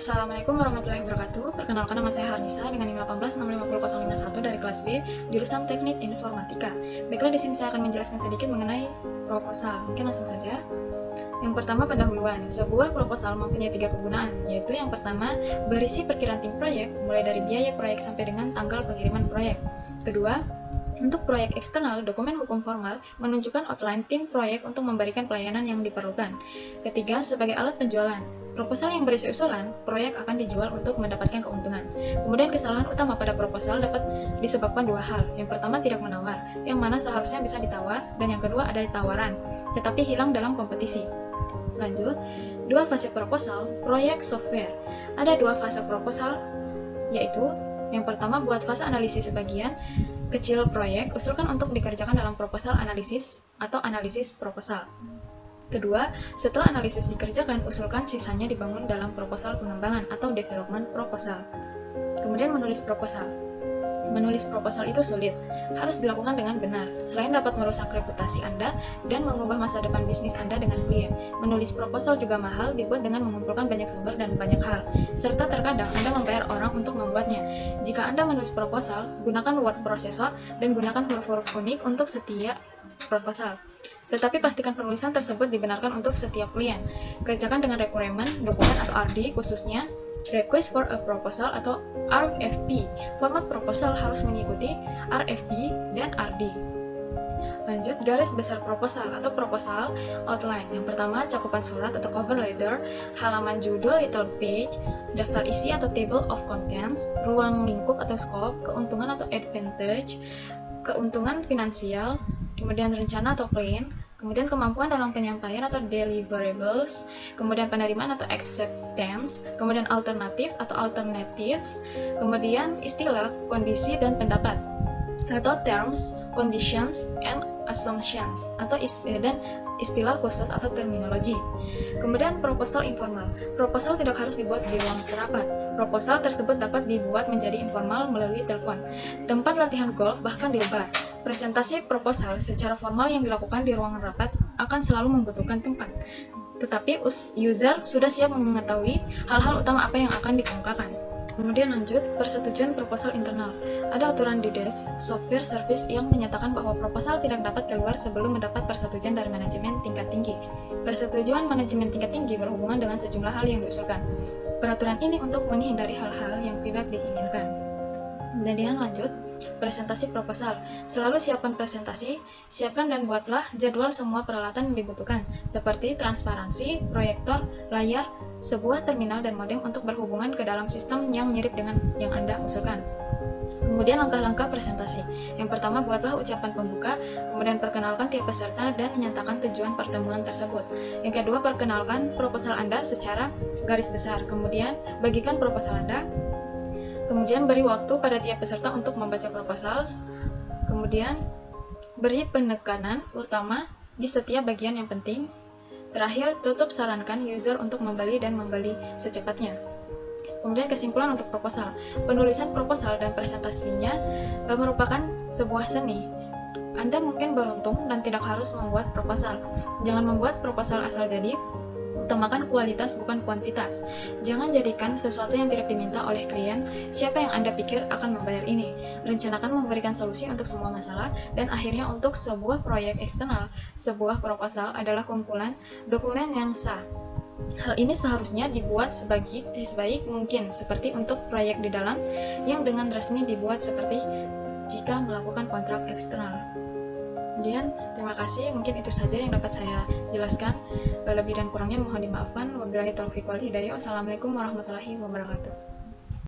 Assalamualaikum warahmatullahi wabarakatuh. Perkenalkan, nama saya Harnisa dengan NIM 1865051 dari kelas B, jurusan Teknik Informatika. Baiklah, di sini saya akan menjelaskan sedikit mengenai proposal. Mungkin langsung saja. Yang pertama, pendahuluan. Sebuah proposal mempunyai 3 kegunaan, yaitu yang pertama, berisi perkiraan tim proyek, mulai dari biaya proyek sampai dengan tanggal pengiriman proyek. Kedua, untuk proyek eksternal, dokumen hukum formal menunjukkan outline tim proyek untuk memberikan pelayanan yang diperlukan. Ketiga, sebagai alat penjualan. Proposal yang berisi usulan, proyek akan dijual untuk mendapatkan keuntungan. Kemudian kesalahan utama pada proposal dapat disebabkan 2 hal. Yang pertama, tidak menawar, yang mana seharusnya bisa ditawar, dan yang kedua ada tawaran, tetapi hilang dalam kompetisi. Lanjut, 2 fase proposal, proyek software. Ada 2 fase proposal, yaitu yang pertama, buat fase analisis sebagian kecil proyek, usulkan untuk dikerjakan dalam proposal analisis atau analisis proposal. Kedua, setelah analisis dikerjakan, usulkan sisanya dibangun dalam proposal pengembangan atau development proposal. Kemudian menulis proposal. Menulis proposal itu sulit, harus dilakukan dengan benar. Selain dapat merusak reputasi Anda dan mengubah masa depan bisnis Anda dengan klien, menulis proposal juga mahal, dibuat dengan mengumpulkan banyak sumber dan banyak hal, serta terkadang Anda membayar orang untuk membuatnya. Jika Anda menulis proposal, gunakan word processor dan gunakan huruf-huruf unik untuk setiap proposal. Tetapi pastikan penulisan tersebut dibenarkan untuk setiap klien. Kerjakan dengan requirement, dokumen atau RD, khususnya Request for a Proposal atau RFP. Format proposal harus mengikuti RFP dan RD. Lanjut, garis besar proposal atau proposal outline. Yang pertama, cakupan surat atau cover letter, halaman judul title page, daftar isi atau table of contents, ruang lingkup atau scope, keuntungan atau advantage, keuntungan finansial, kemudian rencana atau plan, kemudian kemampuan dalam penyampaian atau deliverables, kemudian penerimaan atau acceptance, kemudian alternatif atau alternatives, kemudian istilah, kondisi, dan pendapat, atau terms, conditions, and assumptions, atau istilah khusus atau terminologi. Kemudian proposal informal. Proposal tidak harus dibuat di ruang rapat. Proposal tersebut dapat dibuat menjadi informal melalui telepon, tempat latihan golf, bahkan di bar. Presentasi proposal secara formal yang dilakukan di ruangan rapat akan selalu membutuhkan tempat. Tetapi user sudah siap mengetahui hal-hal utama apa yang akan dikemukakan. Kemudian lanjut, persetujuan proposal internal. Ada aturan di DES, Software Service, yang menyatakan bahwa proposal tidak dapat keluar sebelum mendapat persetujuan dari manajemen tingkat tinggi. Persetujuan manajemen tingkat tinggi berhubungan dengan sejumlah hal yang diusulkan. Peraturan ini untuk menghindari hal-hal yang tidak diinginkan. Kemudian lanjut, presentasi proposal. Selalu siapkan presentasi, siapkan dan buatlah jadwal semua peralatan yang dibutuhkan, seperti transparansi, proyektor, layar, sebuah terminal dan modem untuk berhubungan ke dalam sistem yang mirip dengan yang Anda usulkan. Kemudian langkah-langkah presentasi. Yang pertama, buatlah ucapan pembuka, kemudian perkenalkan tiap peserta dan menyatakan tujuan pertemuan tersebut. Yang kedua, perkenalkan proposal Anda secara garis besar, kemudian bagikan proposal Anda. Kemudian beri waktu pada tiap peserta untuk membaca proposal. Kemudian beri penekanan utama di setiap bagian yang penting. Terakhir, tutup sarankan user untuk membeli dan membeli secepatnya. Kemudian kesimpulan untuk proposal. Penulisan proposal dan presentasinya merupakan sebuah seni. Anda mungkin beruntung dan tidak harus membuat proposal. Jangan membuat proposal asal jadi. Utamakan kualitas bukan kuantitas. Jangan jadikan sesuatu yang tidak diminta oleh klien. Siapa yang Anda pikir akan membayar ini? Rencanakan memberikan solusi untuk semua masalah, dan akhirnya untuk sebuah proyek eksternal, sebuah proposal adalah kumpulan dokumen yang sah. Hal ini seharusnya dibuat sebaik mungkin, seperti untuk proyek di dalam yang dengan resmi dibuat seperti jika melakukan kontrak eksternal. Kemudian, terima kasih. Mungkin itu saja yang dapat saya jelaskan. Lebih dan kurangnya mohon dimaafkan. Wabillahi taufiq wal hidayah. Wassalamualaikum warahmatullahi wabarakatuh.